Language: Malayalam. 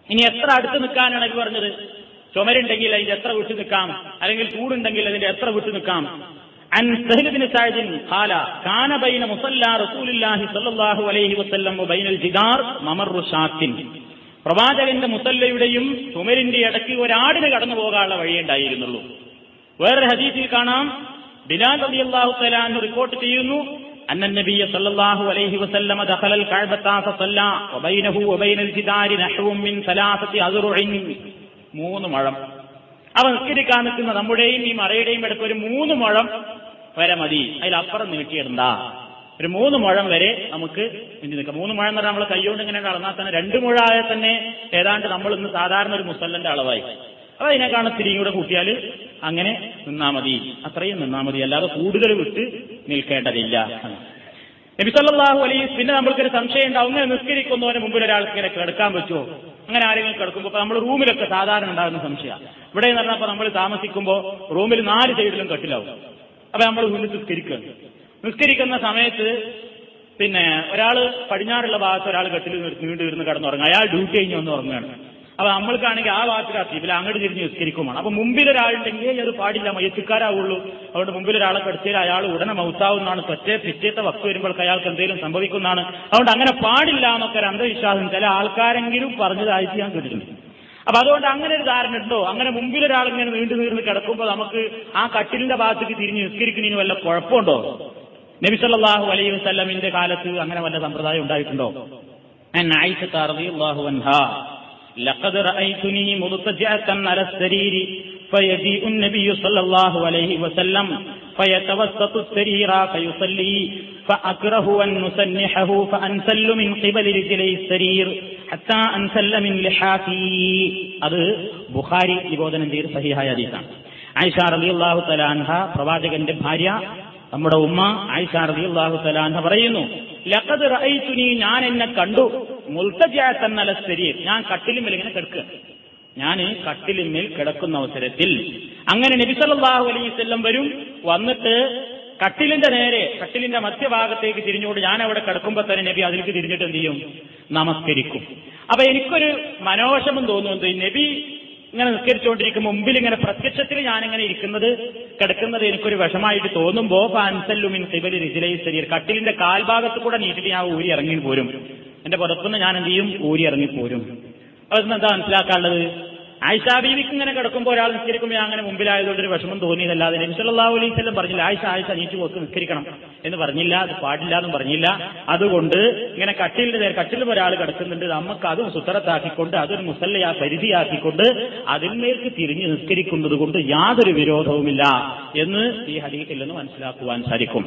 ഇനി എത്ര അടുത്ത് നിൽക്കാനാണ് ഇത് പറഞ്ഞത്? ചുമരുണ്ടെങ്കിൽ അതിന്റെ എത്ര വിട്ടു നിൽക്കാം, അല്ലെങ്കിൽ ചൂടുണ്ടെങ്കിൽ അതിന്റെ എത്ര വിട്ടു നിൽക്കാം. عن سهل بن سعد قال كان بين مصلى رسول الله صلى الله عليه وسلم وبين الجدار ممر شاة. പ്രവാചകന്റെ മുസല്ലയുടെയും ചുമരിന്റെ ഇടയ്ക്ക് ഒരാടിന് കടന്നു പോകാനുള്ള വഴിയുണ്ടായിരുന്നുള്ളൂ. വേറൊരു ഹദീസിൽ കാണാം, ബിലാൽ റളിയല്ലാഹു തആല അൻഹു റിപ്പോർട്ട് ചെയ്യുന്നു, അന്ന നബിയ സല്ലല്ലാഹു അലൈഹി വസല്ലം ദഖലൽ കഅബത ഫസല്ല വബൈനഹു വബൈനൽ ജിദാരി നഹ്വും മിൻ സലാസതി അസ്റുഇൻ. 3 മുഴം. അവ നിസ്കരിക്കാൻ നിൽക്കുന്ന നമ്മുടെയും ഈ മറയുടെയും ഇടയ്ക്ക് ഒരു 3 മുഴം വരെ മതി, അതിലപ്പുറം നീട്ടിയിടണ്ട. ഒരു 3 മുഴം വരെ നമുക്ക് ഇനി നിൽക്കാം. 3 മുഴം എന്ന് പറഞ്ഞാൽ നമ്മൾ കൈകൊണ്ട് ഇങ്ങനെ നടന്നാൽ തന്നെ 2 മുഴ ആയാൽ തന്നെ ഏതാണ്ട് നമ്മൾ ഇന്ന് സാധാരണ ഒരു മുസല്ലന്റെ അളവായി. അപ്പൊ അതിനെക്കാണ് തിരിയും കൂടെ കൂട്ടിയാൽ അങ്ങനെ നിന്നാ മതി, അത്രയും നിന്നാ മതി, അല്ലാതെ കൂടുതൽ വിട്ട് നിൽക്കേണ്ടതില്ല. നബി സല്ലല്ലാഹു അലൈഹി വസല്ലം പിന്നെ നമ്മൾക്കൊരു സംശയം ഉണ്ടാവും, ഇങ്ങനെ നിസ്കരിക്കുന്നവന് മുമ്പിൽ ഒരാൾക്ക് ഇങ്ങനെ കിടക്കാൻ പറ്റുമോ? അങ്ങനെ ആരെങ്കിലും കിടക്കുമ്പോൾ ഇപ്പൊ നമ്മൾ റൂമിലൊക്കെ സാധാരണ ഉണ്ടാകുന്ന സംശയം. ഇവിടെ എന്ന് പറഞ്ഞപ്പോൾ നമ്മൾ താമസിക്കുമ്പോൾ റൂമിൽ 4 സൈഡിലും കട്ടിലാവും. അപ്പൊ നമ്മൾ മുന്നിൽ നിസ്കരിക്കുന്ന സമയത്ത് പിന്നെ ഒരാൾ പടിഞ്ഞാറുള്ള ഭാഗത്ത് ഒരാൾ കട്ടിൽ നീണ്ടിരുന്ന് കിടന്നുറങ്ങുക, അയാൾ ഡ്യൂട്ടി കഴിഞ്ഞ് വന്ന് ഉറങ്ങുകയാണ്. അപ്പൊ നമ്മൾക്കാണെങ്കിൽ ആ ഭാഗത്തിൽ അത്തിയില്ല, അങ്ങോട്ട് തിരിഞ്ഞ് നിസ്കരിക്കുമാണ്. അപ്പൊ മുമ്പിലൊരാളുണ്ടെങ്കിൽ അത് പാടില്ല, മയ്യത്തുകാരാവുള്ളൂ. അതുകൊണ്ട് മുമ്പിലൊരാളെ കടത്തിയാൽ അയാൾ ഉടനെ മൗത്താവുന്നതാണ്, പിറ്റേത്തെ വക്ത് വരുമ്പോൾ അയാൾക്ക് എന്തെങ്കിലും സംഭവിക്കുന്നതാണ്. അതുകൊണ്ട് അങ്ങനെ പാടില്ല എന്നൊക്കെ ഒരു അന്ധവിശ്വാസം ചില ആൾക്കാരെങ്കിലും പറഞ്ഞതായിട്ട് ഞാൻ കേട്ടിട്ടുണ്ട്. അപ്പൊ അതുകൊണ്ട് അങ്ങനെ ഒരു ധാരണ ഉണ്ടോ? അങ്ങനെ മുമ്പിലൊരാൾ ഇങ്ങനെ നീണ്ടു കിടക്കുമ്പോൾ നമുക്ക് ആ കട്ടിലിന്റെ ഭാഗത്തേക്ക് തിരിഞ്ഞ് നിസ്കരിക്കുന്നതിന് വല്ല കുഴപ്പമുണ്ടോ? നബി സല്ലല്ലാഹു അലൈഹി വസല്ലമിന്റെ കാലത്ത് അങ്ങനെ വല്ല സമ്പ്രദായം ഉണ്ടായിട്ടുണ്ടോ? ആയിഷ റളിയല്ലാഹു അൻഹാ لقد رأيتني مضطجعة على السرير فيجيء النبي صلى الله عليه وسلم فيتوسط السرير فيصلي فأكره أن نسنحه فأنسل من قبل رجلي السرير حتى أنسل من لحافي. അത് ബുഖാരി നിബോധനം ചെയ്ത സഹീഹായ ഹദീസാണ്. ആയിഷ റളിയല്ലാഹു തആല അൻഹ പ്രവാചകന്റെ ഭാര്യ നമ്മുടെ ഉമ്മ ആയിഷ റളിയല്ലാഹു തആല അൻഹ പറയുന്നു, ലഖദ് റഅയ്തുനി, ഞാൻ എന്നെ കണ്ടു, മുൽതജിഅതൻ അല സരീർ, ഞാൻ കട്ടിലിന്മേൽ ഇങ്ങനെ കിടക്കുക. ഞാൻ കട്ടിലിന്മേൽ കിടക്കുന്ന അവസരത്തിൽ അങ്ങനെ നബി സല്ലല്ലാഹു അലൈഹി വസല്ലം വരും, വന്നിട്ട് കട്ടിലിന്റെ നേരെ കട്ടിലിന്റെ മധ്യഭാഗത്തേക്ക് തിരിഞ്ഞുകൊണ്ട് ഞാൻ അവിടെ കിടക്കുമ്പോൾ തന്നെ നബി അതിലേക്ക് തിരിഞ്ഞിട്ട് എന്ത് ചെയ്യും? നമസ്കരിക്കും. അപ്പൊ എനിക്കൊരു മനോഷമം തോന്നുന്നത്, നബി ഇങ്ങനെ നിസ്കരിച്ചുകൊണ്ടിരിക്കുമ്പോൾ മുമ്പിൽ ഇങ്ങനെ പ്രത്യക്ഷത്തിൽ ഞാനിങ്ങനെ കിടക്കുന്നത് എനിക്കൊരു വിഷമായിട്ട് തോന്നുമ്പോ ഫഅൻസല്ലുമിൻ ഖിബലി റിജ്ലൈ സരീർ, കട്ടിലിന്റെ കാൽഭാഗത്ത് കൂടെ നീട്ടിട്ട് ഞാൻ ഊരി ഇറങ്ങി പോരും. എന്റെ പുറത്തുനിന്ന് ഞാൻ എന്ത് ചെയ്യും? ഊരി ഇറങ്ങി പോരും. അതെന്താ മനസ്സിലാക്കാനുള്ളത്? ആയിഷ ബീവിക്ക് ഇങ്ങനെ കിടക്കുമ്പോൾ ഒരാൾ നിസ്കരിക്കുമ്പോൾ ഞാൻ അങ്ങനെ മുമ്പിലായതുകൊണ്ട് ഒരു വിഷമം തോന്നിയതല്ലാതെ നബി സല്ലല്ലാഹു അലൈഹി വസല്ലം പറഞ്ഞില്ല ആയിഷ നീറ്റ് പോക്ക് നിസ്കരിക്കണം എന്ന് പറഞ്ഞില്ല, അത് പാടില്ല എന്നും പറഞ്ഞില്ല. അതുകൊണ്ട് ഇങ്ങനെ കട്ടിലും ഒരാൾ കിടക്കുന്നുണ്ട്, നമുക്ക് അതും സുത്തറത്താക്കിക്കൊണ്ട് അതൊരു മുസല്ലയാ പരിധിയാക്കിക്കൊണ്ട് അതിന്മേൽക്ക് തിരിഞ്ഞ് നിസ്കരിക്കുന്നത് കൊണ്ട് യാതൊരു വിരോധവുമില്ല എന്ന് ഈ ഹദീസിൽ നിന്ന് മനസ്സിലാക്കുവാൻ സാധിക്കും.